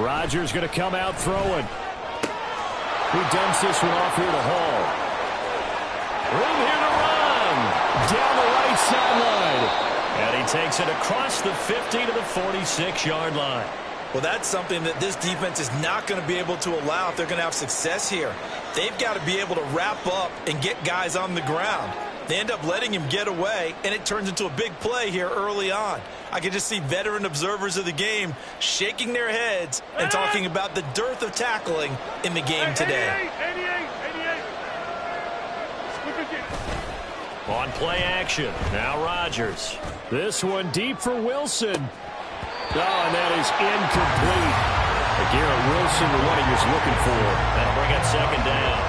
Rodgers going to come out throwing. He dumps this one off here to Hall. Room here to run. Down the right sideline. And he takes it across the 50 to the 46-yard line. Well, that's something that this defense is not going to be able to allow if they're going to have success here. They've got to be able to wrap up and get guys on the ground. They end up letting him get away, and it turns into a big play here early on. I can just see veteran observers of the game shaking their heads and talking about the dearth of tackling in the game today. 88. On play action, now Rodgers. This one deep for Wilson. Oh, and that is incomplete. Garrett Wilson, the one he was looking for. That'll bring up second down.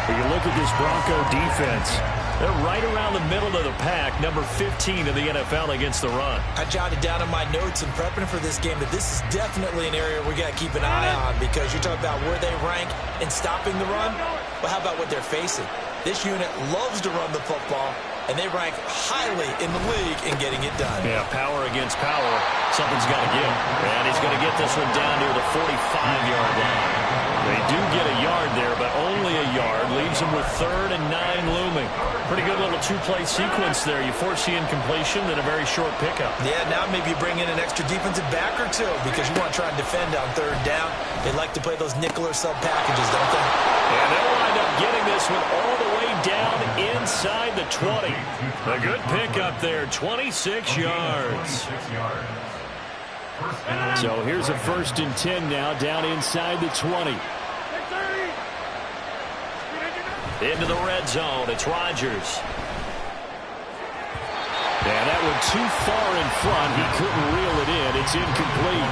When you look at this Bronco defense, they're right around the middle of the pack, number 15 in the NFL against the run. I jotted down in my notes in prepping for this game that this is definitely an area we got to keep an eye on, because you're talking about where they rank in stopping the run. Well, how about what they're facing? This unit loves to run the football, and they rank highly in the league in getting it done. Yeah, power against power. Something's got to give. And he's going to get this one down near the 45-yard line. They do get a yard there, but only a yard. Leaves them with 3rd and 9 looming. Pretty good little two-play sequence there. You force the incompletion, then a very short pickup. Yeah, now maybe you bring in an extra defensive back or two, because you want to try and defend on 3rd down. They like to play those nickel or sub packages, don't they? And they'll wind up getting this one all the way down inside the 20. A good pickup there, 26 yards. So here's a 1st and 10 now, down inside the 20. Into the red zone, it's Rodgers. And that one too far in front. He couldn't reel it in. It's incomplete.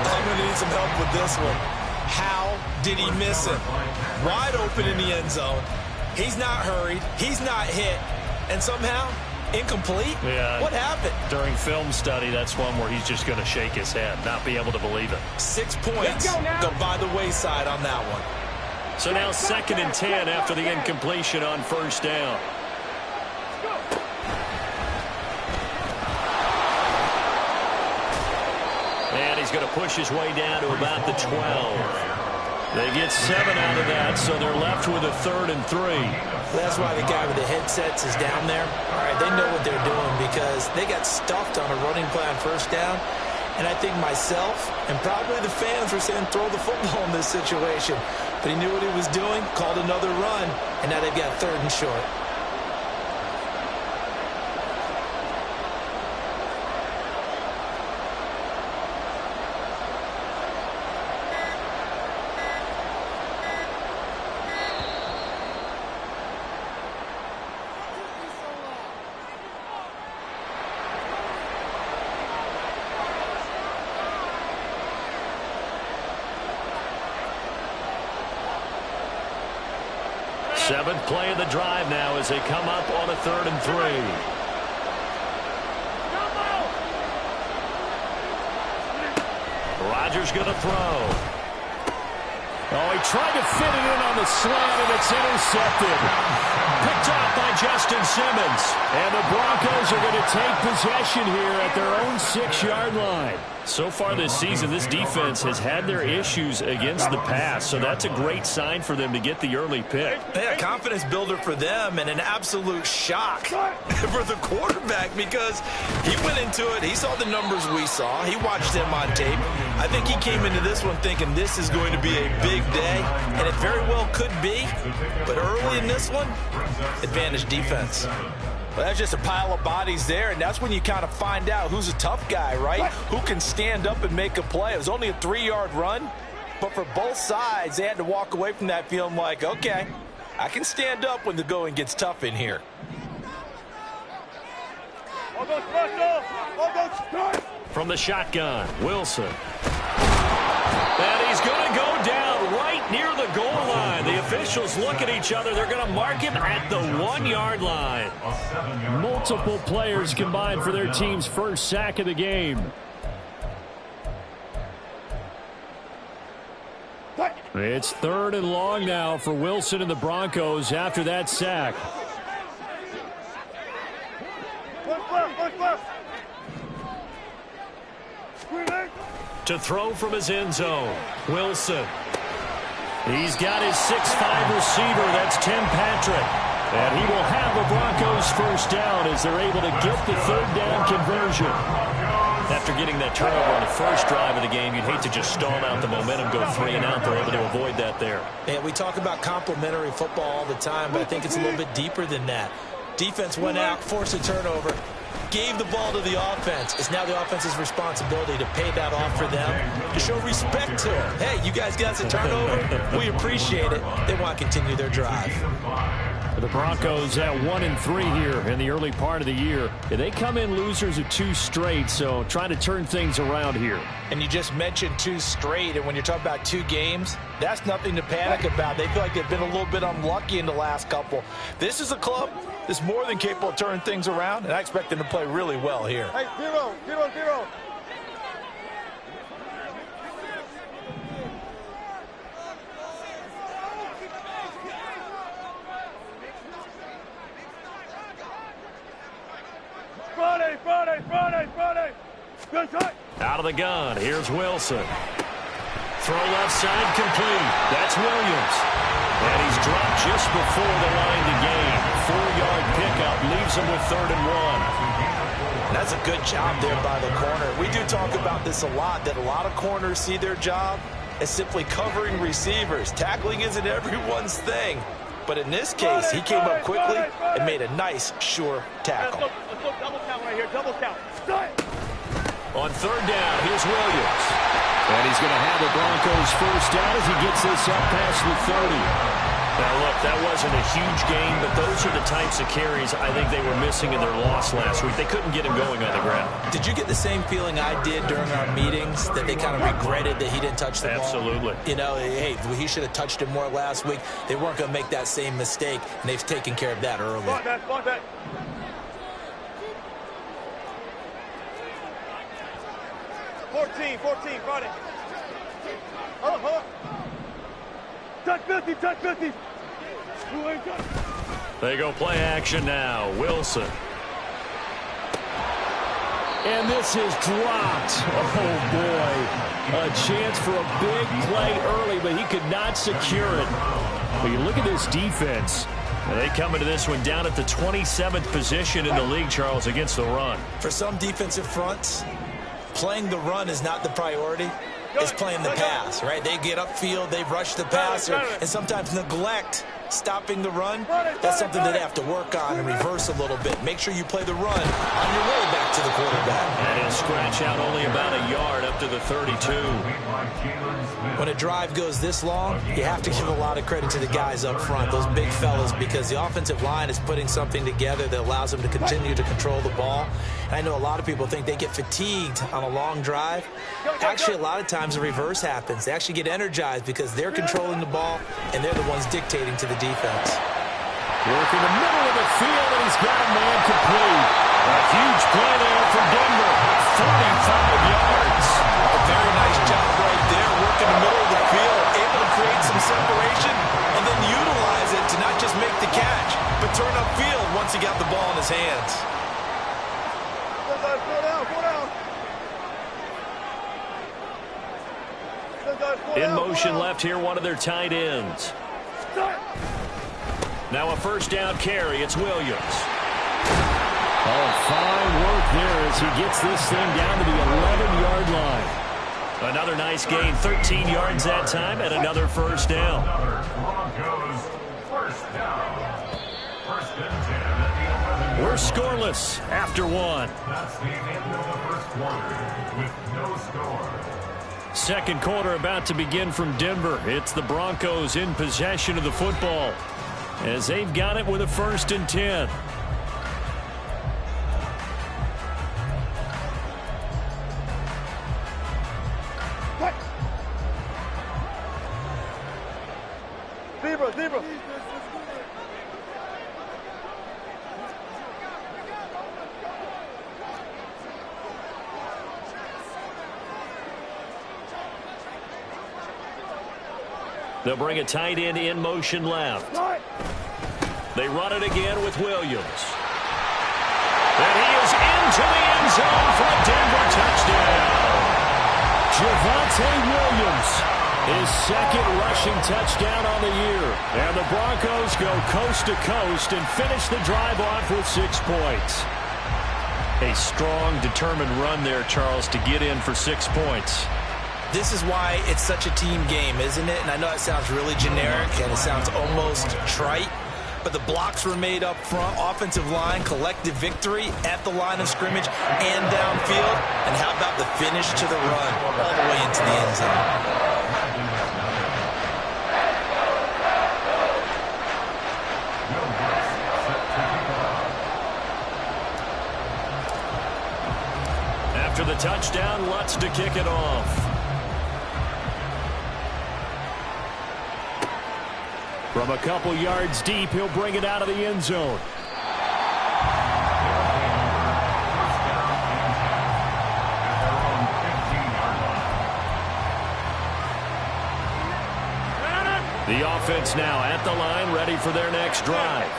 I'm going to need some help with this one. How did he miss it? Wide open in the end zone. He's not hurried. He's not hit. And somehow, incomplete? Yeah. What happened? During film study, that's one where he's just going to shake his head, not be able to believe it. 6 points go by the wayside on that one. So now 2nd and 10 after the incompletion on 1st down. And he's going to push his way down to about the 12. They get 7 out of that, so they're left with a 3rd and 3. That's why the guy with the headsets is down there. All right, they know what they're doing, because they got stuffed on a running play on 1st down. And I think myself and probably the fans were saying throw the football in this situation. But he knew what he was doing, called another run, and now they've got 3rd and short. Seventh play of the drive now as they come up on a 3rd and 3. Rodgers going to throw. Oh, he tried to fit it in on the slant, and it's intercepted. Picked off by Justin Simmons. And the Broncos are going to take possession here at their own 6-yard line. So far this season, this defense has had their issues against the pass, so that's a great sign for them to get the early pick. Yeah, confidence builder for them, and an absolute shock for the quarterback, because he went into it, he saw the numbers we saw, he watched them on tape. I think he came into this one thinking this is going to be a big day, and it very well could be, but early in this one, advantage defense. Well, that's just a pile of bodies there, and that's when you kind of find out who's a tough guy, right? Who can stand up and make a play. It was only a 3-yard run, but for both sides, they had to walk away from that feeling like, okay, I can stand up when the going gets tough in here. From the shotgun, Wilson. And he's going to go down right near the goal line. The officials look at each other. They're going to mark him at the 1-yard line. Multiple players combined for their team's first sack of the game. It's 3rd and long now for Wilson and the Broncos after that sack. To throw from his end zone, Wilson. He's got his 6'5" receiver. That's Tim Patrick. And he will have the Broncos first down as they're able to get the third down conversion. After getting that turnover on the first drive of the game, you'd hate to just stall out the momentum, go 3 and out. They're able to avoid that there. And we talk about complementary football all the time, but I think it's a little bit deeper than that. Defense went out, forced a turnover, gave the ball to the offense. It's now the offense's responsibility to pay that off for them, to show respect to them. Hey, you guys got a turnover? We appreciate it. They want to continue their drive. The Broncos at 1-3 here in the early part of the year. They come in losers of 2 straight, so trying to turn things around here. And you just mentioned 2 straight, and when you're talking about 2 games, that's nothing to panic about. They feel like they've been a little bit unlucky in the last couple. This is a club that's more than capable of turning things around, and I expect them to play really well here. Hey, 0-0-0. Friday. Good shot. Out of the gun. Here's Wilson. Throw left side complete. That's Williams. And he's dropped just before the line to gain. 4-yard pickup leaves him with 3rd and 1. That's a good job there by the corner. We do talk about this a lot, that a lot of corners see their job as simply covering receivers. Tackling isn't everyone's thing. But in this case, he came up quickly and made a nice, sure tackle. Let's go double count right here. Double count. On 3rd down, here's Williams. And he's going to have the Broncos first down as he gets this up past the 30. Now, look, that wasn't a huge gain, but those are the types of carries I think they were missing in their loss last week. They couldn't get him going on the ground. Did you get the same feeling I did during our meetings, that they kind of regretted that he didn't touch the ball? Absolutely. You know, hey, he should have touched it more last week. They weren't going to make that same mistake, and they've taken care of that early. Fuck that. 14, Friday. Hold up. Touch 50. Who ain't got it? They go play action now. Wilson. And this is dropped. Oh, boy. A chance for a big play early, but he could not secure it. But you look at this defense. And they come into this one down at the 27th position in the league, Charles, against the run. For some defensive fronts, playing the run is not the priority. It's playing the pass, right? They get upfield, they rush the passer, and sometimes neglect stopping the run. That's something that they have to work on and reverse a little bit. Make sure you play the run on your way back to the quarterback. And he'll scratch out only about a yard up to the 32. When a drive goes this long, you have to give a lot of credit to the guys up front, those big fellas, because the offensive line is putting something together that allows them to continue to control the ball. And I know a lot of people think they get fatigued on a long drive. Actually, a lot of times the reverse happens. They actually get energized because they're controlling the ball and they're the ones dictating to the defense. Working the middle of the field, and he's got a man complete. A huge play there for Denver. 45 yards. A very nice job right there, working the middle of the field, able to create some separation, and then utilize it to not just make the catch, but turn upfield once he got the ball in his hands. In motion left here, one of their tight ends. Now a first down carry. It's Williams. Oh, fine work there as he gets this thing down to the 11-yard line. Another nice gain, 13 yards that time, and another first down. We're scoreless after one. That's the end of the first quarter with no score. Second quarter about to begin from Denver. It's the Broncos in possession of the football as they've got it with a 1st and 10. Zebra. They'll bring a tight end in motion left. They run it again with Williams. And he is into the end zone for a Denver touchdown. Javonte Williams, his second rushing touchdown on the year. And the Broncos go coast to coast and finish the drive off with 6 points. A strong, determined run there, Charles, to get in for 6 points. This is why it's such a team game, isn't it? And I know it sounds really generic and it sounds almost trite, but the blocks were made up front, offensive line, collective victory at the line of scrimmage and downfield. And how about the finish to the run all the way into the end zone? After the touchdown, Lutz to kick it off. From a couple yards deep, he'll bring it out of the end zone. The offense now at the line, ready for their next drive.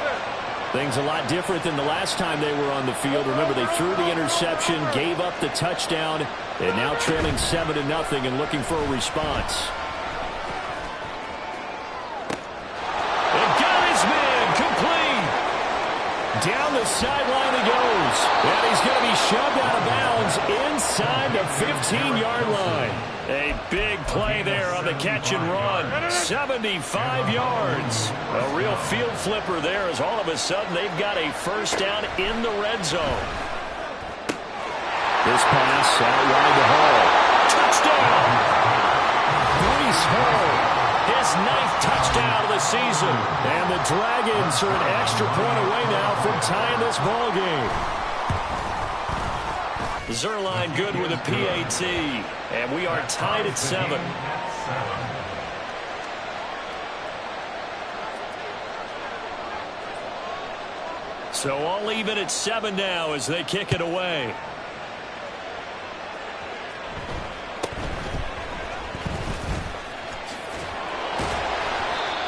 Things a lot different than the last time they were on the field. Remember, they threw the interception, gave up the touchdown, and now trailing 7-0 and looking for a response. And got his man complete. Down the sideline he goes. And he's going to be shoved out of bounds inside the 15-yard line. A big play there on the catch and run. 75 yards. A real field flipper there as all of a sudden they've got a first down in the red zone. This pass out wide to Hall. Touchdown! Breece Hall, his 9th touchdown of the season. And the Dragons are an extra point away now from tying this ball game. Zerline good with a PAT, and we are tied at 7. So I'll leave it at 7 now as they kick it away.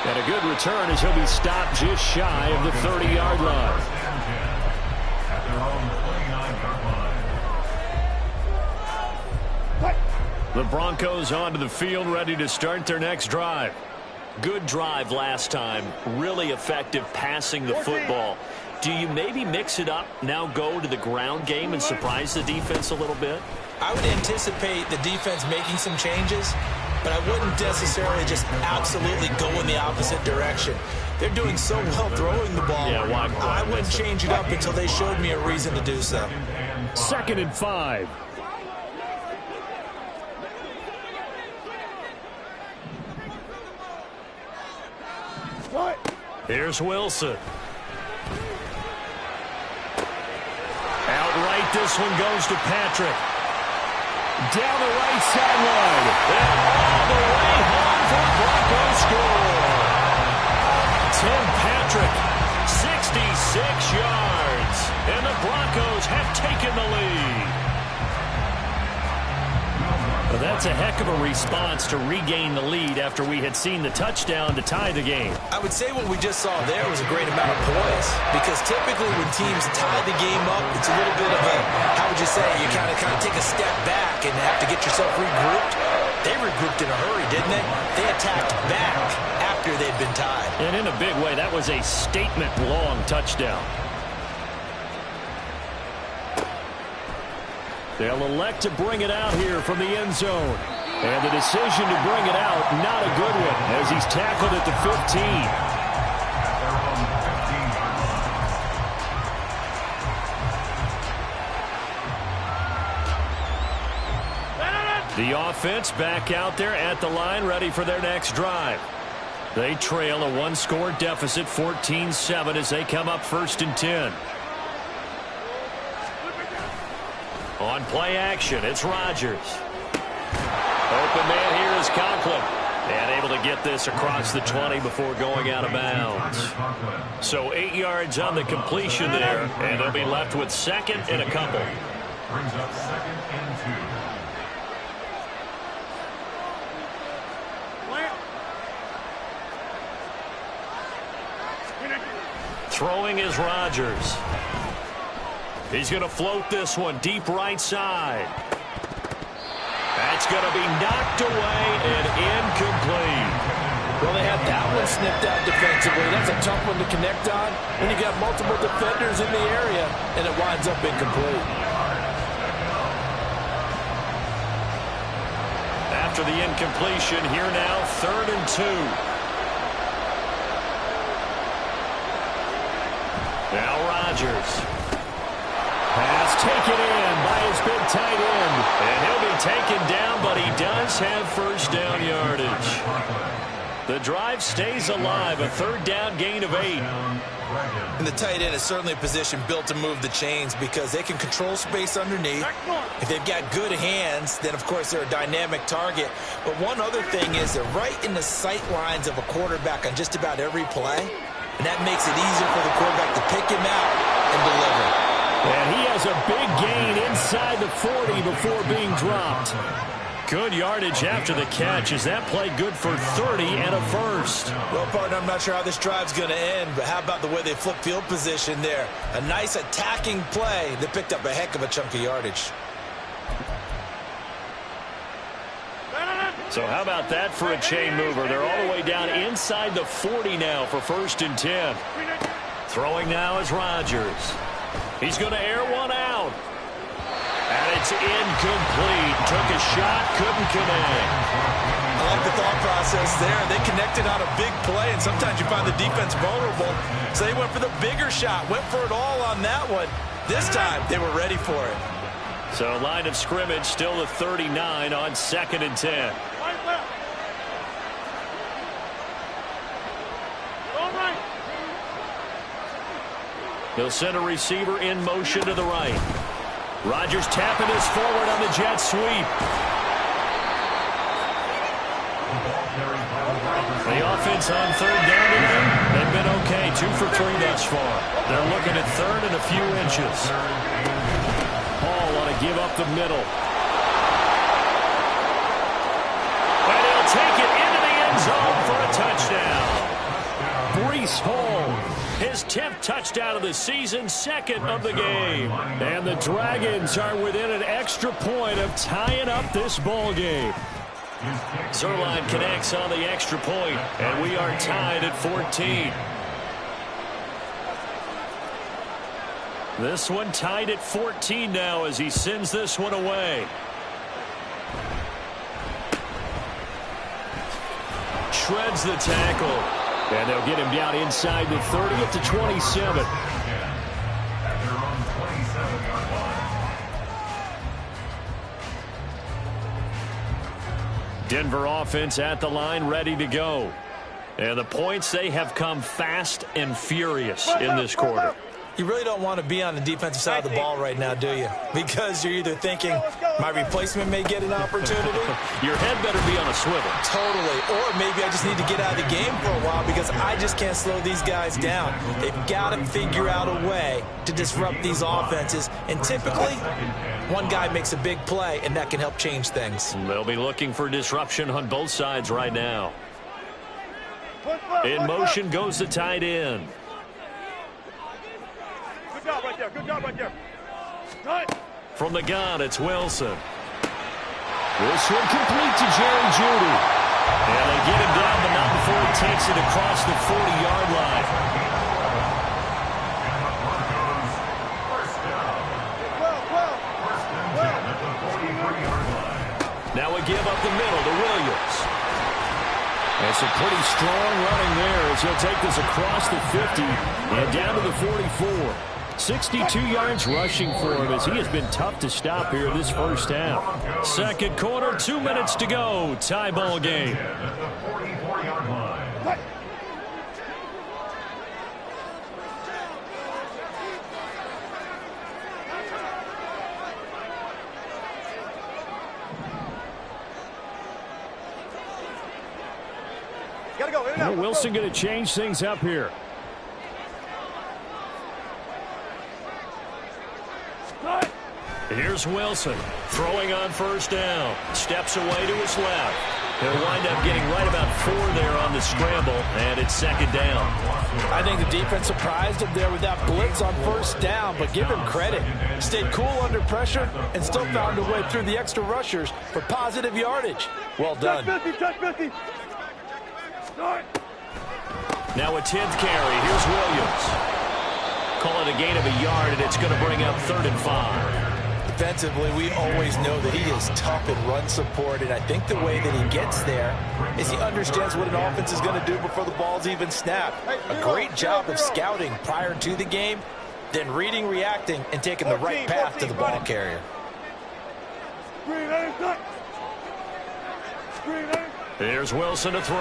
And a good return as he'll be stopped just shy of the 30-yard line. At their own 29-yard line. The Broncos onto the field, ready to start their next drive. Good drive last time. Really effective passing the football. Do you maybe mix it up, now go to the ground game and surprise the defense a little bit? I would anticipate the defense making some changes, but I wouldn't necessarily just absolutely go in the opposite direction. They're doing so well throwing the ball. Yeah, I wouldn't change it up until they showed me a reason to do so. 2nd and 5. Here's Wilson. Outright, this one goes to Patrick. Down the right sideline. And all the way home for a Broncos score. Tim Patrick, 66 yards. And the Broncos have taken the lead. Well, that's a heck of a response to regain the lead after we had seen the touchdown to tie the game. I would say what we just saw there was a great amount of poise, because typically when teams tie the game up, it's a little bit of a, how would you say, you kind of take a step back and have to get yourself regrouped. They regrouped in a hurry, didn't they? They attacked back after they'd been tied. And in a big way, that was a statement-long touchdown. They'll elect to bring it out here from the end zone. And the decision to bring it out, not a good one, as he's tackled at the 15. The offense back out there at the line, ready for their next drive. They trail a 1-score deficit, 14-7, as they come up 1st and 10. On play action, it's Rodgers. Open man here is Conklin. And able to get this across the 20 before going out of bounds. So 8 yards on the completion there, and they'll be left with 2nd and a couple. Brings up 2nd and 2. Throwing is Rodgers. He's going to float this one deep right side. That That's going to be knocked away and incomplete. Well, they had that one snipped out defensively. That's a tough one to connect on when you got multiple defenders in the area, and it winds up incomplete. After the incompletion, here now, 3rd and 2. Now Rodgers. Pass taken in by his big tight end. And he'll be taken down, but he does have first down yardage. The drive stays alive, a 3rd down gain of 8. And the tight end is certainly a position built to move the chains because they can control space underneath. If they've got good hands, then, of course, they're a dynamic target. But one other thing is they're right in the sight lines of a quarterback on just about every play. And that makes it easier for the quarterback to pick him out and deliver. And he has a big gain inside the 40 before being dropped. Good yardage after the catch. Is that play good for 30 and a first? Well, partner, I'm not sure how this drive's going to end, but how about the way they flip field position there? A nice attacking play that picked up a heck of a chunk of yardage. So how about that for a chain mover? They're all the way down inside the 40 now for 1st and 10. Throwing now is Rodgers. He's going to air one out. And it's incomplete. Took a shot, couldn't connect. I like the thought process there. They connected on a big play, and sometimes you find the defense vulnerable. So they went for the bigger shot, went for it all on that one. This time, they were ready for it. So line of scrimmage still the 39 on 2nd and 10. He'll send a receiver in motion to the right. Rodgers tapping this forward on the jet sweep. The offense on 3rd down today, they've been okay. 2 for 3 thus far. They're looking at 3rd and a few inches. Paul want to give up the middle. And he'll take it into the end zone for a touchdown. Breece Hall, his 10th touchdown of the season, 2nd of the game. And the Dragons are within an extra point of tying up this ball game. Zerline connects on the extra point, and we are tied at 14. This one tied at 14 now as he sends this one away. Shreds the tackle. And they'll get him down inside the 30 at the 27. Denver offense at the line, ready to go. And the points, they have come fast and furious in this quarter. You really don't want to be on the defensive side of the ball right now, do you? Because you're either thinking, my replacement may get an opportunity. Your head better be on a swivel. Totally. Or maybe I just need to get out of the game for a while because I just can't slow these guys down. They've got to figure out a way to disrupt these offenses. And typically, one guy makes a big play, and that can help change things. They'll be looking for disruption on both sides right now. In motion goes the tight end. Good job right there. Good job right there. From the gun, it's Wilson. This one complete to Jerry Jeudy. And they get him down, but not before he takes it across the 40-yard line. Now we give up the middle to Williams. And some pretty strong running there as he'll take this across the 50 and down to the 44. 62 yards rushing for him as he has been tough to stop here in this first half. Second quarter, 2 minutes to go. Tie ball game. Gotta go. Well, Wilson going to change things up here. Here's Wilson throwing on first down. Steps away to his left. He'll wind up getting right about 4 there on the scramble, and it's second down. I think the defense surprised him there with that blitz on first down, but give him credit. Stayed cool under pressure and still found a way through the extra rushers for positive yardage. Well done. Touch 50. Now a 10th carry. Here's Williams. Call it a gain of a yard, and it's going to bring up 3rd and 5. Defensively, we always know that he is tough in run support, and I think the way that he gets there is he understands what an offense is going to do before the ball's even snapped. A great job of scouting prior to the game, then reading, reacting, and taking the right path to the ball carrier. Here's Wilson to throw.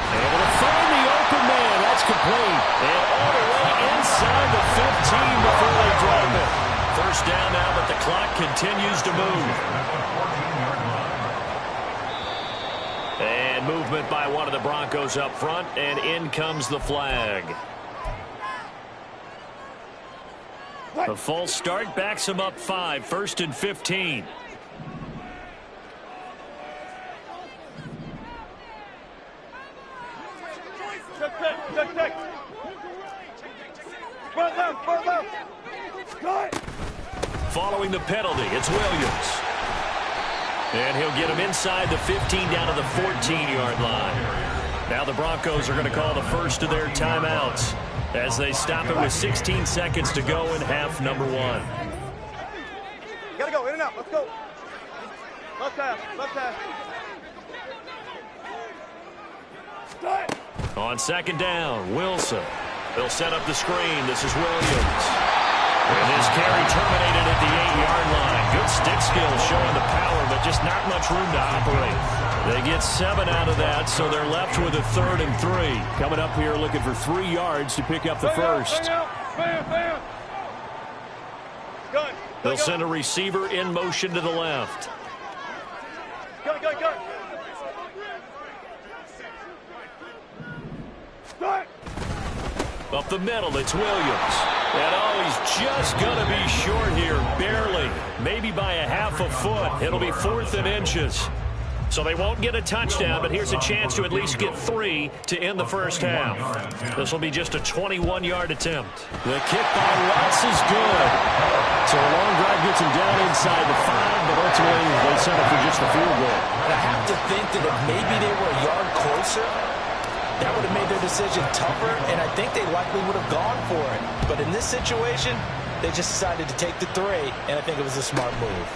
Able to find the open man. That's complete. And all the way inside the 15 before they drop it. First down now, but the clock continues to move. And movement by one of the Broncos up front, and in comes the flag. A false start backs him up 5, 1st and 15. Following the penalty, it's Williams. And he'll get him inside the 15 down to the 14-yard line. Now the Broncos are going to call the first of their timeouts as they stop it with 16 seconds to go in half number 1. Gotta go, in and out, let's go. Left half. On second down, Wilson. They'll set up the screen. This is Williams. And his carry terminated at the 8-yard line. Good stick skills showing the power, but just not much room to operate. They get 7 out of that, so they're left with a 3rd and 3. Coming up here looking for 3 yards to pick up the first. They'll send a receiver in motion to the left. Go. Up the middle, it's Williams. And he's just going to be short here, barely. Maybe by a half a foot. It'll be 4th and inches. So they won't get a touchdown, but here's a chance to at least get 3 to end the first half. This will be just a 21-yard attempt. The kick by Watts is good. So a long drive gets him down inside the 5, but ultimately they settle for just the field goal. And I have to think that if maybe they were a yard closer, that would have made their decision tougher, and I think they likely would have gone for it. But in this situation, they just decided to take the 3, and I think it was a smart move.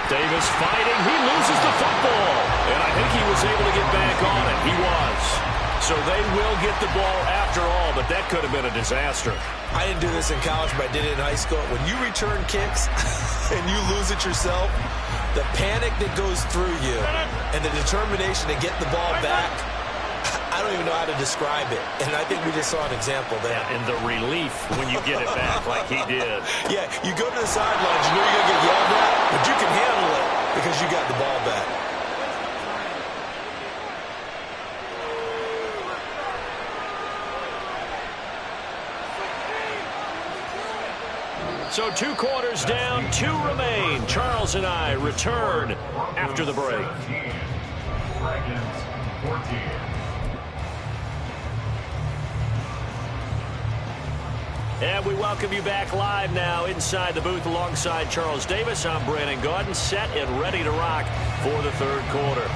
Davis fighting. He loses the football. And I think he was able to get back on it. He was. So they will get the ball after all, but that could have been a disaster. I didn't do this in college, but I did it in high school. When you return kicks and you lose it yourself, the panic that goes through you and the determination to get the ball back, I don't even know how to describe it. And I think we just saw an example there. Yeah, and the relief when you get it back like he did. Yeah, you go to the sidelines, you know you're going to get yelled at, but you can handle it because you got the ball back. So 2 quarters down, 2 remain. Charles and I return after the break. And we welcome you back live now inside the booth alongside Charles Davis. I'm Brandon Gaudin, set and ready to rock for the 3rd quarter.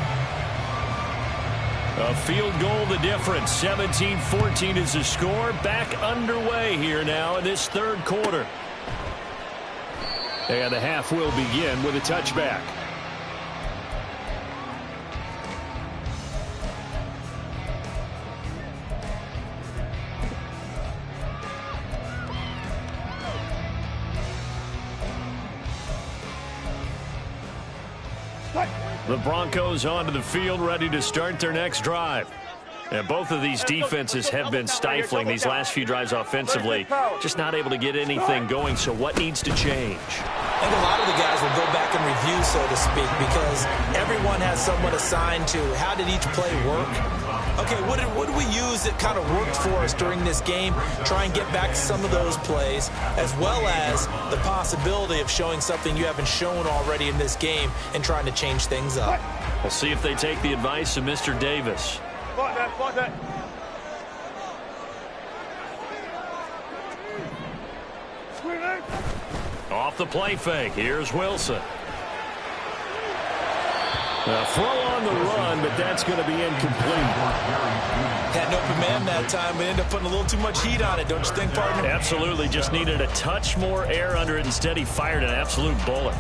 A field goal the difference. 17-14 is the score. Back underway here now in this 3rd quarter. And the half will begin with a touchback. The Broncos onto the field, ready to start their next drive. And both of these defenses have been stifling these last few drives offensively. Just not able to get anything going, so what needs to change? I think a lot of the guys will go back and review, so to speak, because everyone has someone assigned to how did each play work. okay, what did we use that kind of worked for us during this game? Try and get back to some of those plays, as well as the possibility of showing something you haven't shown already in this game and trying to change things up. We'll see if they take the advice of Mr. Davis. Spot that, spot that. Off the play fake. Here's Wilson. A throw on the run, but that's going to be incomplete. Had an open man that time, but ended up putting a little too much heat on it, don't you think, partner? Absolutely. Just needed a touch more air under it. Instead, he fired an absolute bullet.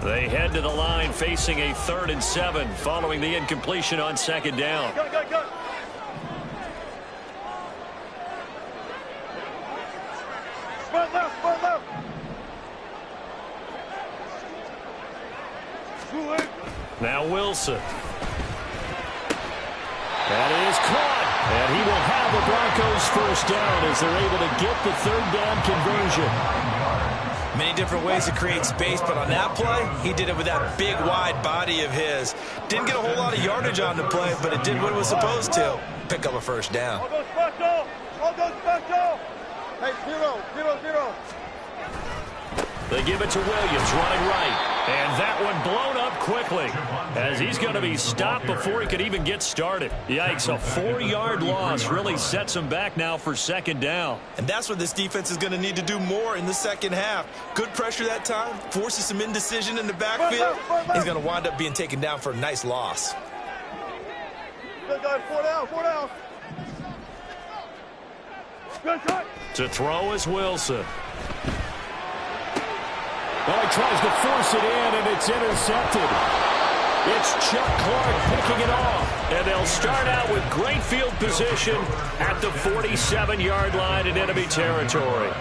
They head to the line facing a 3rd and 7 following the incompletion on 2nd down. Go, go, go. Front left, front left. Now Wilson. That is caught. And he will have the Broncos first down as they're able to get the 3rd down conversion. Many different ways to create space, but on that play, he did it with that big, wide body of his. Didn't get a whole lot of yardage on the play, but it did what it was supposed to. Pick up a first down. All go special. All go special. Hey, 0-0-0. They give it to Williams, running right. And that one blown up quickly as he's going to be stopped before he could even get started. Yikes, a 4-yard loss really sets him back now for 2nd down. And that's what this defense is going to need to do more in the 2nd half. Good pressure that time, forces some indecision in the backfield. He's going to wind up being taken down for a nice loss. Good guys, 4 down, 4 down. Good cut. To throw is Wilson. Well, he tries to force it in, and it's intercepted. It's Chuck Clark picking it off. And they'll start out with great field position at the 47-yard line in enemy territory.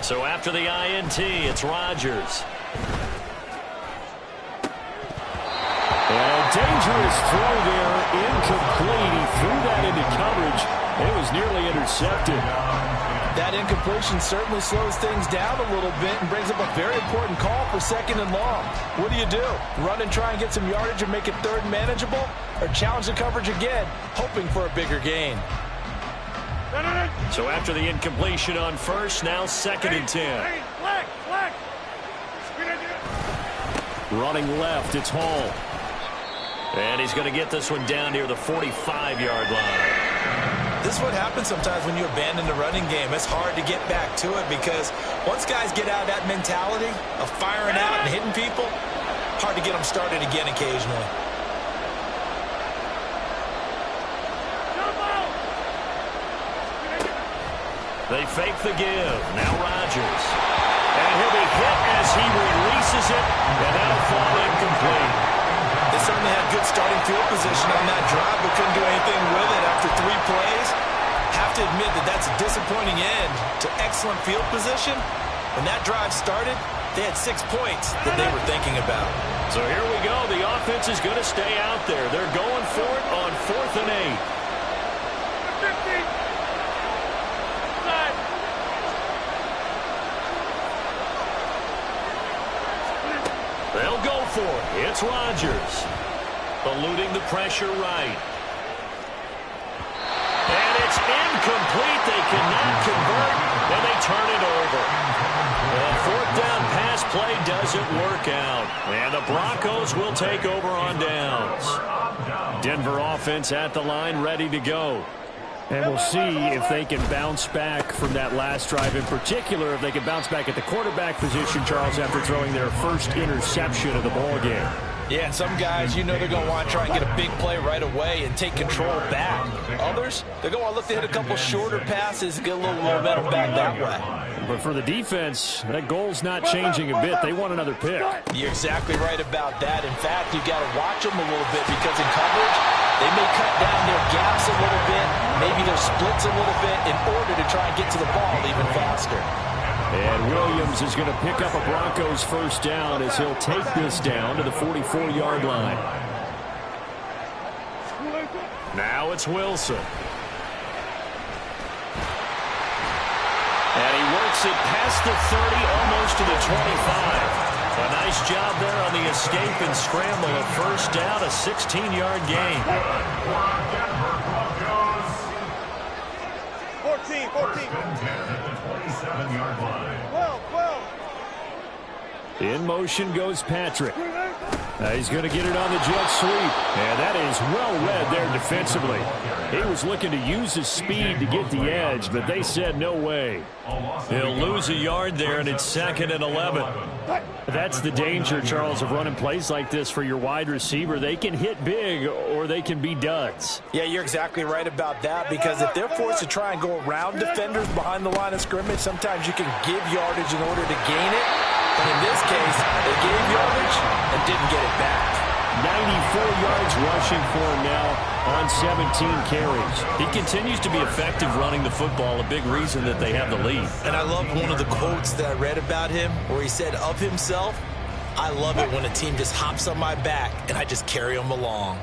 So after the INT, it's Rodgers. And a dangerous throw there, incomplete. He threw that into coverage. It was nearly intercepted. That incompletion certainly slows things down a little bit and brings up a very important call for 2nd and long. What do? Run and try and get some yardage and make it 3rd manageable? Or challenge the coverage again, hoping for a bigger gain? So after the incompletion on 1st, now 2nd and 10. Running left, it's Hall. And he's going to get this one down near the 45-yard line. This is what happens sometimes when you abandon the running game. It's hard to get back to it because once guys get out of that mentality of firing out and hitting people, hard to get them started again occasionally. They fake the give. Now Rodgers. And he'll be hit as he releases it, and that'll fall incomplete. They certainly had good starting field position on that drive, but couldn't do anything with it after 3 plays. Have to admit that that's a disappointing end to excellent field position. When that drive started, they had 6 points that they were thinking about. So here we go. The offense is going to stay out there. They're going for it on 4th and 8. They'll go for it. It's Rodgers. Eluding the pressure right. And it's incomplete. They cannot convert, and they turn it over. The 4th down pass play doesn't work out. And the Broncos will take over on downs. Denver offense at the line, ready to go. And we'll see if they can bounce back from that last drive. In particular, if they can bounce back at the quarterback position, Charles, after throwing their first interception of the ball game. Yeah, and some guys, you know they're going to want to try and get a big play right away and take control back. Others, they're going to want to look to hit a couple shorter passes and get a little momentum back that way. But for the defense, that goal's not changing a bit. They want another pick. You're exactly right about that. In fact, you've got to watch them a little bit because in coverage, they may cut down their gaps a little bit, maybe their splits a little bit in order to try and get to the ball even faster. And Williams is going to pick up a Broncos first down as he'll take this down to the 44-yard line. Now it's Wilson. And he works it past the 30, almost to the 25. A nice job there on the escape and scramble. A first down, a 16-yard gain. 14. 12. In motion goes Patrick. He's going to get it on the jet sweep. And that is well read there defensively. He was looking to use his speed to get the edge, but they said no way. He'll lose a yard there, and it's 2nd and 11. That's the danger, Charles, of running plays like this for your wide receiver. They can hit big or they can be duds. Yeah, you're exactly right about that, because if they're forced to try and go around defenders behind the line of scrimmage, sometimes you can give yardage in order to gain it. And in this case, they gave yardage and didn't get it back. 94 yards rushing for him now on 17 carries. He continues to be effective running the football, a big reason that they have the lead. And I love one of the quotes that I read about him where he said of himself, "I love it when a team just hops on my back and I just carry them along."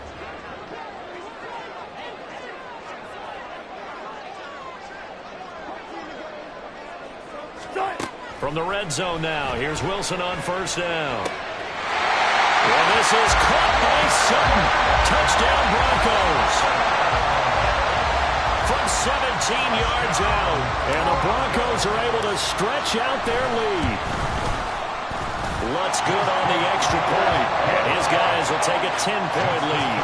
From the red zone now, here's Wilson on first down. And this is caught by Sutton. Touchdown Broncos. From 17 yards out. And the Broncos are able to stretch out their lead. Lutz good on the extra point. And his guys will take a 10-point lead.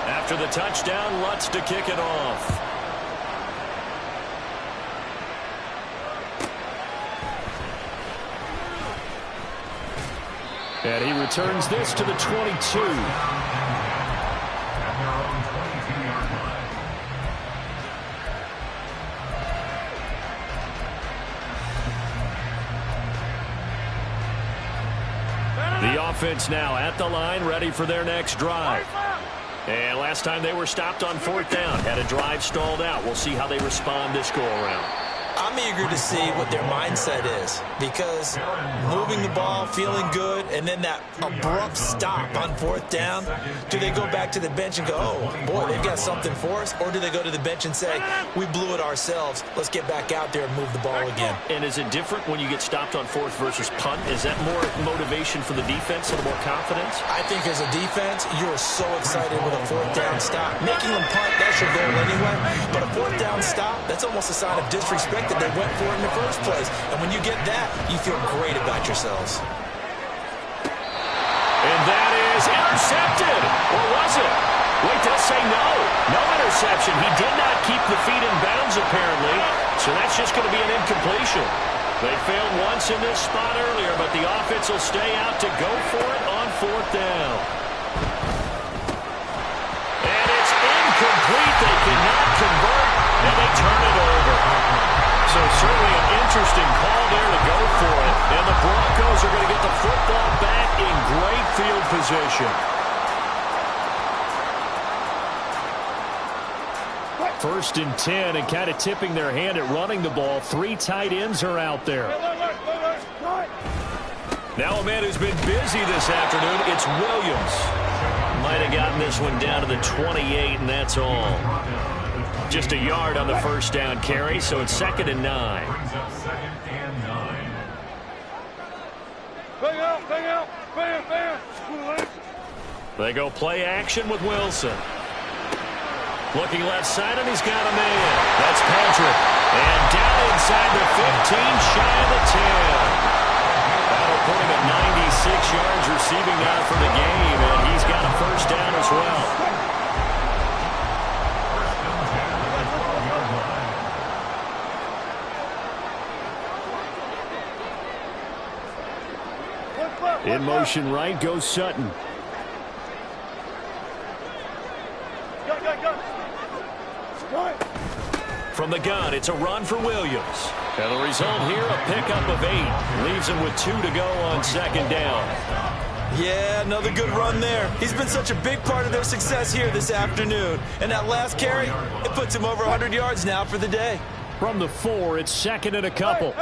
After the touchdown, Lutz to kick it off. And he returns this to the 22. The offense now at the line, ready for their next drive. And last time they were stopped on 4th down, had a drive stalled out. We'll see how they respond this go-around. I'm eager to see what their mindset is, because moving the ball, feeling good, and then that abrupt stop on 4th down, do they go back to the bench and go, oh, boy, they've got something for us, or do they go to the bench and say, we blew it ourselves, let's get back out there and move the ball again? And is it different when you get stopped on 4th versus punt? Is that more motivation for the defense, a little more confidence? I think as a defense, you're so excited with a 4th down stop. Making them punt, that's your goal anyway, but a 4th down stop, that's almost a sign of disrespect that they went for it in the first place. And when you get that, you feel great about yourselves. And that is intercepted. Or was it? Wait, they'll say no. No interception. He did not keep the feet in bounds, apparently. So that's just going to be an incompletion. They failed once in this spot earlier, but the offense will stay out to go for it on 4th down. And it's incomplete. They cannot convert, and they turn it over. So certainly an interesting call there to go for it. And the Broncos are going to get the football back in great field position. First and 10, and kind of tipping their hand at running the ball. 3 tight ends are out there. Now a man who's been busy this afternoon, it's Williams. Might have gotten this one down to the 28, and that's all. Just a yard on the first down carry, so it's 2nd and 9. They go play action with Wilson. Looking left side, and he's got a man. That's Patrick. And down inside the 15, shy of the 10. That'll put him at 96 yards receiving now for the game, and he's got a first down as well. In motion right goes Sutton. From the gun, it's a run for Williams. And the result here, a pickup of 8. Leaves him with 2 to go on 2nd down. Yeah, another good run there. He's been such a big part of their success here this afternoon. And that last carry, it puts him over 100 yards now for the day. From the 4, it's second and a couple.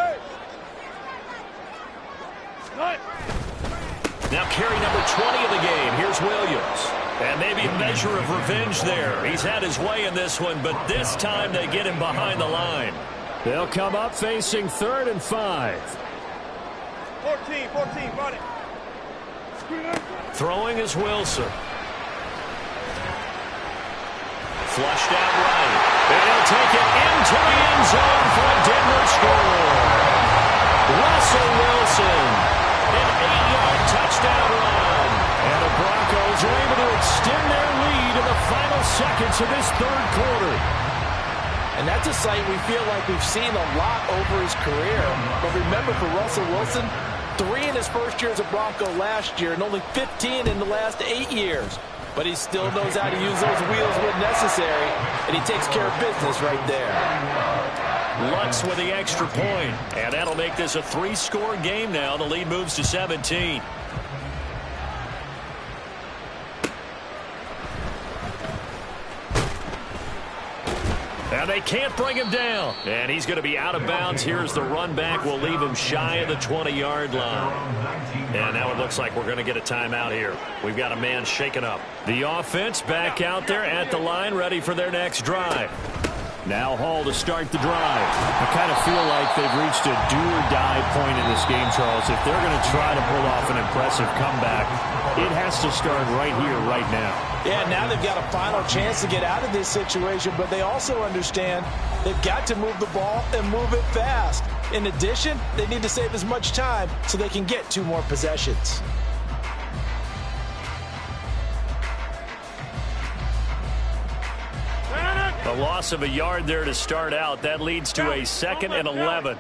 Now carry number 20 of the game. Here's Williams. And maybe a measure of revenge there. He's had his way in this one, but this time they get him behind the line. They'll come up facing 3rd and 5. 14, run it. Throwing is Wilson. Flushed out right. And he'll take it into the end zone for a Denver score. Russell Wilson, an 8-yard touchdown run. And the Broncos are able to extend their lead in the final seconds of this 3rd quarter. And that's a sight we feel like we've seen a lot over his career. But remember, for Russell Wilson, 3 in his first year as a Bronco last year and only 15 in the last 8 years. But he still knows how to use those wheels when necessary, and he takes care of business right there. Lutz with the extra point, and that'll make this a 3-score game now. The lead moves to 17. And they can't bring him down. And he's going to be out of bounds. Here's the run back. Will leave him shy of the 20-yard line. And now it looks like we're going to get a timeout here. We've got a man shaken up. The offense back out there at the line, ready for their next drive. Now Hall to start the drive. I kind of feel like they've reached a do-or-die point in this game, Charles. If they're going to try to pull off an impressive comeback, it has to start right here, right now. Yeah, now they've got a final chance to get out of this situation, but they also understand they've got to move the ball and move it fast. In addition, they need to save as much time so they can get 2 more possessions. A loss of a yard there to start out. That leads to a 2nd and 11.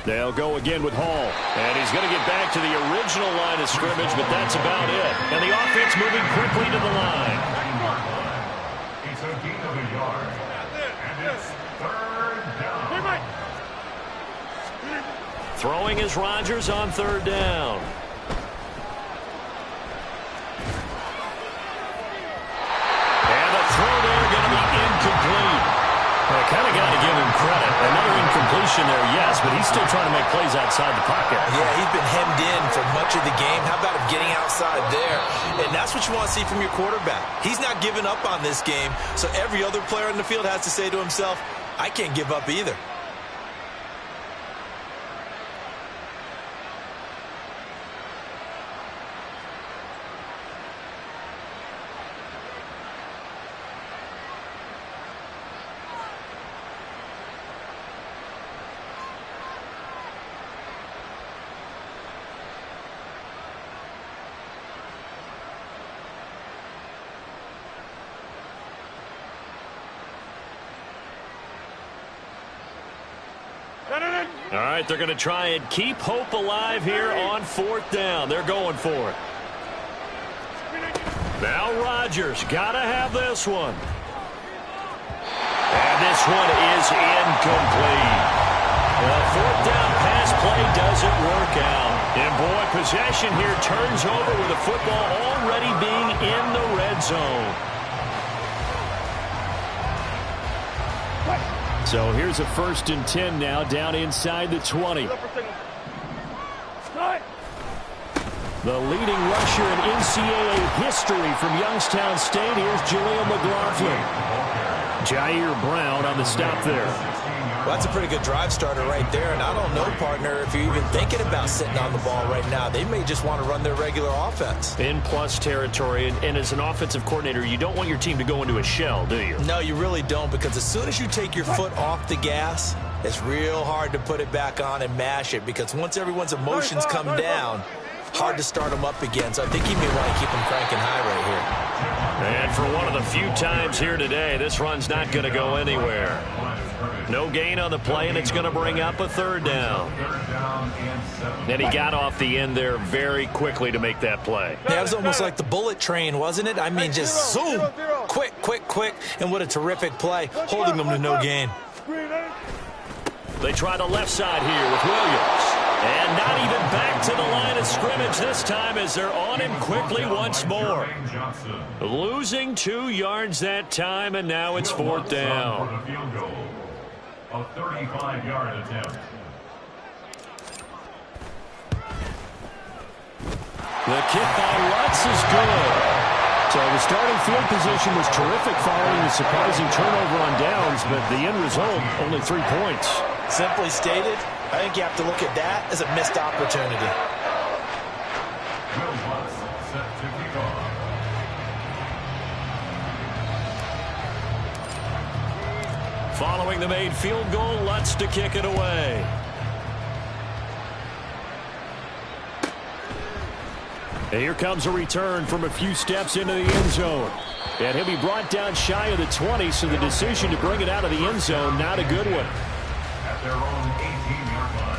They'll go again with Hall. And he's going to get back to the original line of scrimmage, but that's about it. And the offense moving quickly to the line. It's a gain of a yard. And it's 3rd down. Throwing is Rodgers on 3rd down. Throw there going to be incomplete. I kind of got to give him credit. Another incompletion there, yes, but he's still trying to make plays outside the pocket. Yeah, he's been hemmed in for much of the game. How about him getting outside there? And that's what you want to see from your quarterback. He's not giving up on this game, so every other player in the field has to say to himself, I can't give up either. All right, they're going to try and keep hope alive here on 4th down. They're going for it. Now Rodgers got to have this one. And this one is incomplete. The 4th down pass play doesn't work out. And boy, possession here turns over with the football already being in the red zone. So here's a 1st and 10 now, down inside the 20. The leading rusher in NCAA history from Youngstown State. Here's Jaleel McLaughlin. Jair Brown on the stop there. Well, that's a pretty good drive starter right there. And I don't know, partner, if you're even thinking about sitting on the ball right now. They may just want to run their regular offense. In plus territory. And as an offensive coordinator, you don't want your team to go into a shell, do you? No, you really don't, because as soon as you take your foot off the gas, it's real hard to put it back on and mash it, because once everyone's emotions come down, hard to start them up again. So I think he may want to keep them cranking high right here. And for one of the few times here today, this run's not going to go anywhere. No gain on the play, and it's going to bring up a 3rd down. And he got off the end there very quickly to make that play. Yeah, it was almost like the bullet train, wasn't it? I mean, just zoom, quick, and what a terrific play, holding them to no gain. They try the left side here with Williams. And not even back to the line of scrimmage this time as they're on him quickly once more. Losing 2 yards that time, and now it's 4th down. A 35-yard attempt. The kick by Lutz is good. So the starting field position was terrific following the surprising turnover on downs, but the end result, only 3 points. Simply stated, I think you have to look at that as a missed opportunity. Will Lutz set to kick off. Following the made field goal, Lutz to kick it away. And here comes a return from a few steps into the end zone. And he'll be brought down shy of the 20, so the decision to bring it out of the end zone, not a good one. At their own 18-yard line.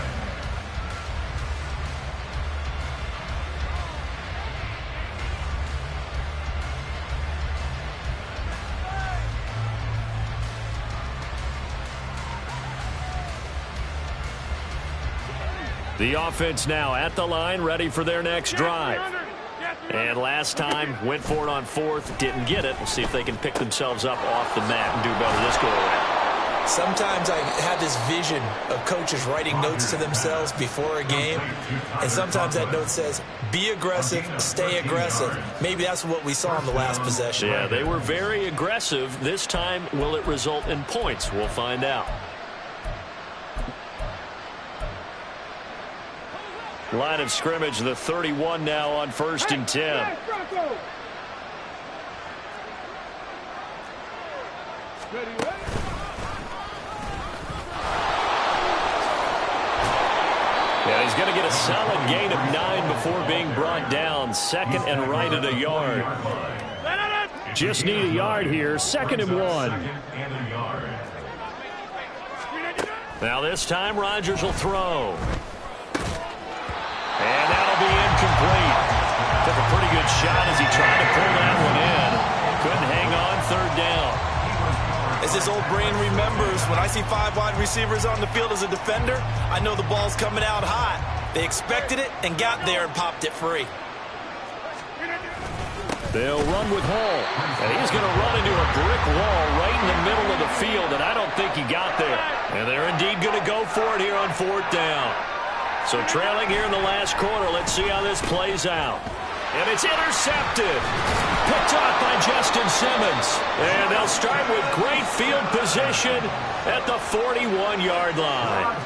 The offense now at the line, ready for their next drive. And last time, went for it on 4th, didn't get it. We'll see if they can pick themselves up off the mat and do better this go around. Sometimes I have this vision of coaches writing notes to themselves before a game, and sometimes that note says, be aggressive, stay aggressive. Maybe that's what we saw in the last possession. Yeah, they were very aggressive. This time, will it result in points? We'll find out. Line of scrimmage, the 31 now on 1st and 10. Yeah, he's going to get a solid gain of 9 before being brought down. 2nd and right at a yard. Just need a yard here. 2nd and 1. Now this time, Rodgers will throw. And that'll be incomplete. Took a pretty good shot as he tried to pull that one in. Couldn't hang on, 3rd down. As his old brain remembers, when I see 5 wide receivers on the field as a defender, I know the ball's coming out hot. They expected it and got there and popped it free. They'll run with Hall. And he's going to run into a brick wall right in the middle of the field, and I don't think he got there. And they're indeed going to go for it here on 4th down. So trailing here in the last quarter, let's see how this plays out. And it's intercepted. Picked off by Justin Simmons. And they'll start with great field position at the 41-yard line.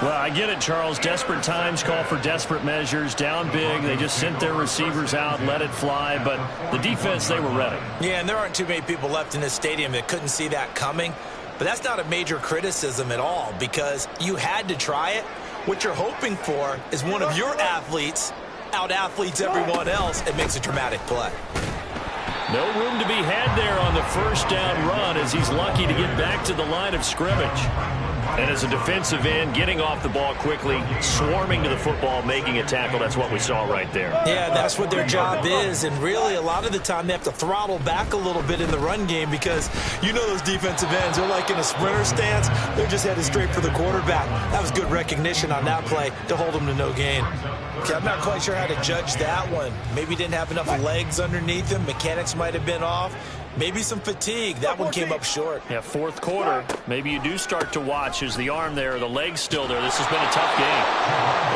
Well, I get it, Charles. Desperate times call for desperate measures. Down big. They just sent their receivers out, let it fly. But the defense, they were ready. Yeah, and there aren't too many people left in this stadium that couldn't see that coming. But that's not a major criticism at all because you had to try it. What you're hoping for is one of your athletes out-athletes everyone else and makes a dramatic play. No room to be had there on the 1st down run as he's lucky to get back to the line of scrimmage. And as a defensive end, getting off the ball quickly, swarming to the football, making a tackle, that's what we saw right there. Yeah, that's what their job is, and really a lot of the time they have to throttle back a little bit in the run game because you know those defensive ends, they're like in a sprinter stance, they're just headed straight for the quarterback. That was good recognition on that play to hold them to no gain. Okay, I'm not quite sure how to judge that one. Maybe didn't have enough legs underneath him, mechanics might have been off. Maybe some fatigue. That one came up short. Yeah, 4th quarter. Maybe you do start to watch as the arm there, the leg's still there. This has been a tough game.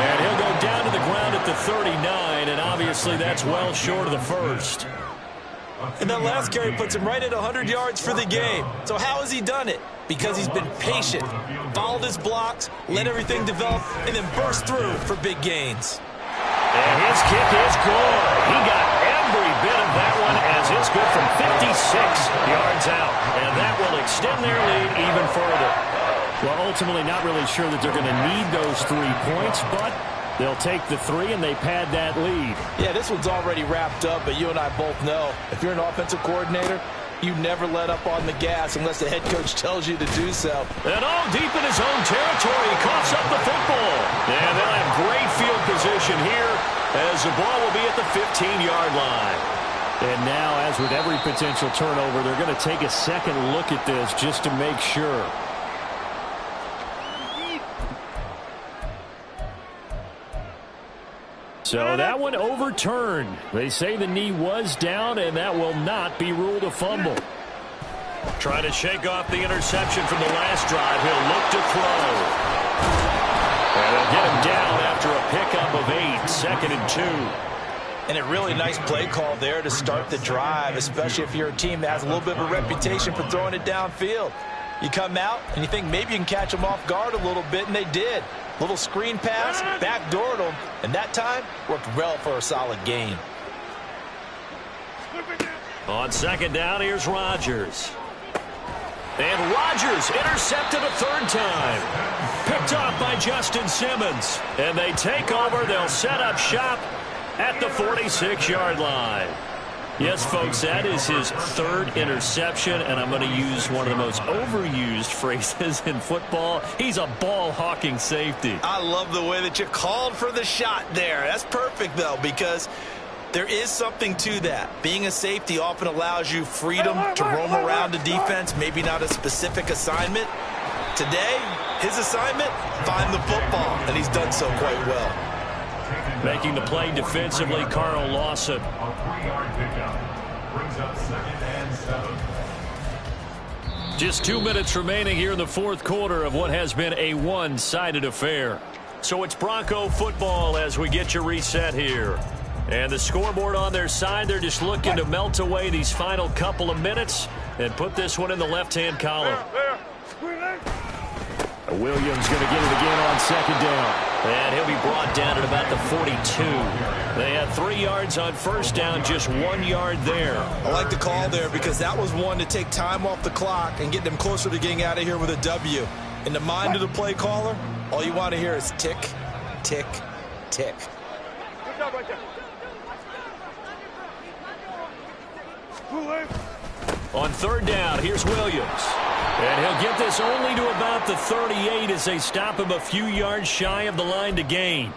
And he'll go down to the ground at the 39, and obviously that's well short of the 1st. And that last carry puts him right at 100 yards for the game. So how has he done it? Because he's been patient, followed his blocks, let everything develop, and then burst through for big gains. And his kick is good. He got every bit of that one as it's good from 56 yards out. And that will extend their lead even further. Well, ultimately not really sure that they're going to need those 3 points, but they'll take the 3 and they pad that lead. Yeah, this one's already wrapped up, but you and I both know if you're an offensive coordinator, you never let up on the gas unless the head coach tells you to do so. And all deep in his own territory, he coughs up the football. And they'll have great field position here as the ball will be at the 15-yard line. And now, as with every potential turnover, they're going to take a second look at this just to make sure. So that one overturned. They say the knee was down, and that will not be ruled a fumble. Trying to shake off the interception from the last drive. He'll look to throw. And they'll get him down after a pickup of 8, 2nd and 2. And a really nice play call there to start the drive, especially if you're a team that has a little bit of a reputation for throwing it downfield. You come out and you think maybe you can catch them off guard a little bit, and they did. Little screen pass, backdoored them, and that time worked well for a solid gain. On 2nd down, here's Rodgers. And Rodgers intercepted a 3rd time. Picked off by Justin Simmons. And they take over. They'll set up shop at the 46-yard line. Yes, folks, that is his 3rd interception, and I'm going to use one of the most overused phrases in football. He's a ball-hawking safety. I love the way that you called for the shot there. That's perfect, though, because there is something to that. Being a safety often allows you freedom to roam around the defense, maybe not a specific assignment. Today, his assignment, find the football, and he's done so quite well. Making the play defensively, Carl Lawson. A 3-yard pickup brings up 2nd and 7. Just 2 minutes remaining here in the 4th quarter of what has been a one-sided affair. So it's Bronco football as we get you reset here. And the scoreboard on their side, they're just looking to melt away these final couple of minutes and put this one in the left-hand column. Williams going to get it again on 2nd down. And he'll be brought down at about the 42. They had 3 yards on 1st down, just 1 yard there. I like the call there because that was one to take time off the clock and get them closer to getting out of here with a W. In the mind of the play caller, all you want to hear is tick, tick, tick. Good job right there. On 3rd down, here's Williams. And he'll get this only to about the 38 as they stop him a few yards shy of the line to gain.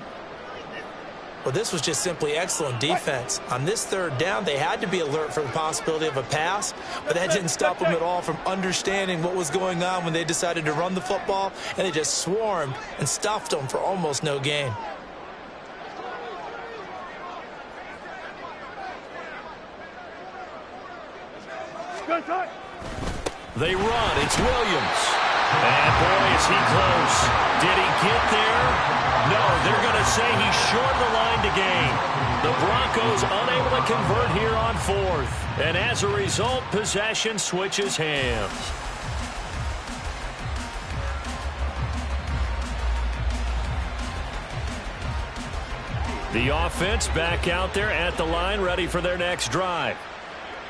Well, this was just simply excellent defense. On this 3rd down, they had to be alert for the possibility of a pass, but that didn't stop them at all from understanding what was going on when they decided to run the football, and they just swarmed and stuffed them for almost no gain. They run. It's Williams. And, boy, is he close. Did he get there? No, they're going to say he's short of the line to gain. The Broncos unable to convert here on 4th. And as a result, possession switches hands. The offense back out there at the line, ready for their next drive.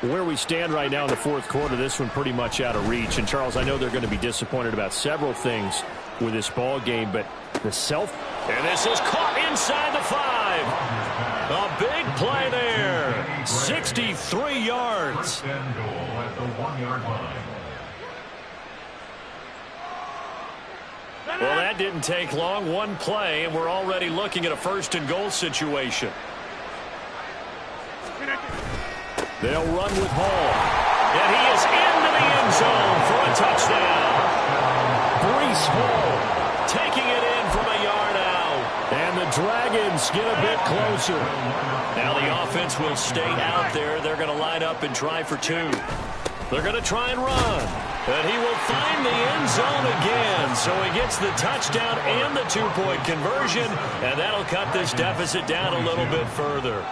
Where we stand right now in the 4th quarter, this one pretty much out of reach. And, Charles, I know they're going to be disappointed about several things with this ball game, but the And this is caught inside the 5. A big play there. 63 yards. First and goal at the 1-yard line. Well, that didn't take long. One play, and we're already looking at a 1st and goal situation. They'll run with Hall. And he is into the end zone for a touchdown. Breece Hall taking it in from a yard out. And the Dragons get a bit closer. Now the offense will stay out there. They're going to line up and try for 2. They're going to try and run. And he will find the end zone again. So he gets the touchdown and the 2-point conversion. And that'll cut this deficit down a little bit further.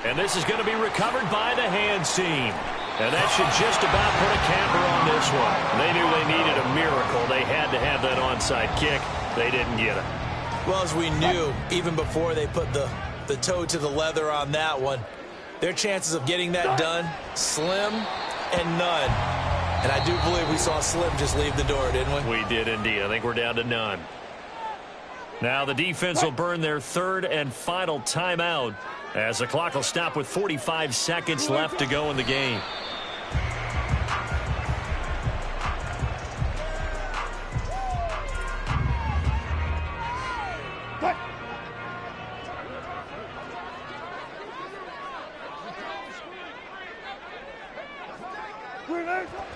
And this is going to be recovered by the hands team. And that should just about put a capper on this one. They knew they needed a miracle. They had to have that onside kick. They didn't get it. Well, as we knew, even before they put the toe to the leather on that one, their chances of getting that done, slim and none. And I do believe we saw Slim just leave the door, didn't we? We did indeed. I think we're down to none. Now the defense will burn their 3rd and final timeout as the clock will stop with 45 seconds left to go in the game.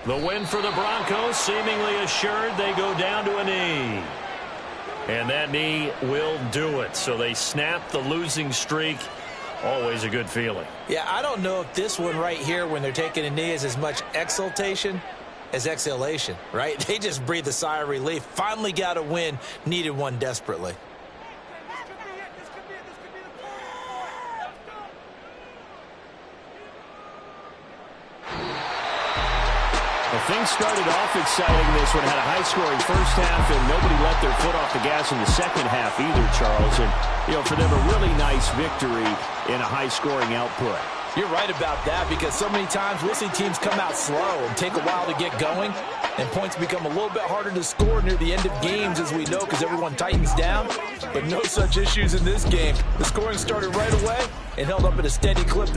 The win for the Broncos, seemingly assured. They go down to a knee. And that knee will do it. So they snap the losing streak. Always a good feeling. Yeah, I don't know if this one right here, when they're taking a knee, is as much exultation as exhalation, right? They just breathe a sigh of relief. Finally got a win. Needed one desperately. Things started off exciting. This one had a high-scoring first half, and nobody let their foot off the gas in the second half either, Charles. And, for them, a really nice victory in a high-scoring output. You're right about that, because so many times we'll see teams come out slow and take a while to get going, and points become a little bit harder to score near the end of games, as we know, because everyone tightens down. But no such issues in this game. The scoring started right away and held up at a steady clip.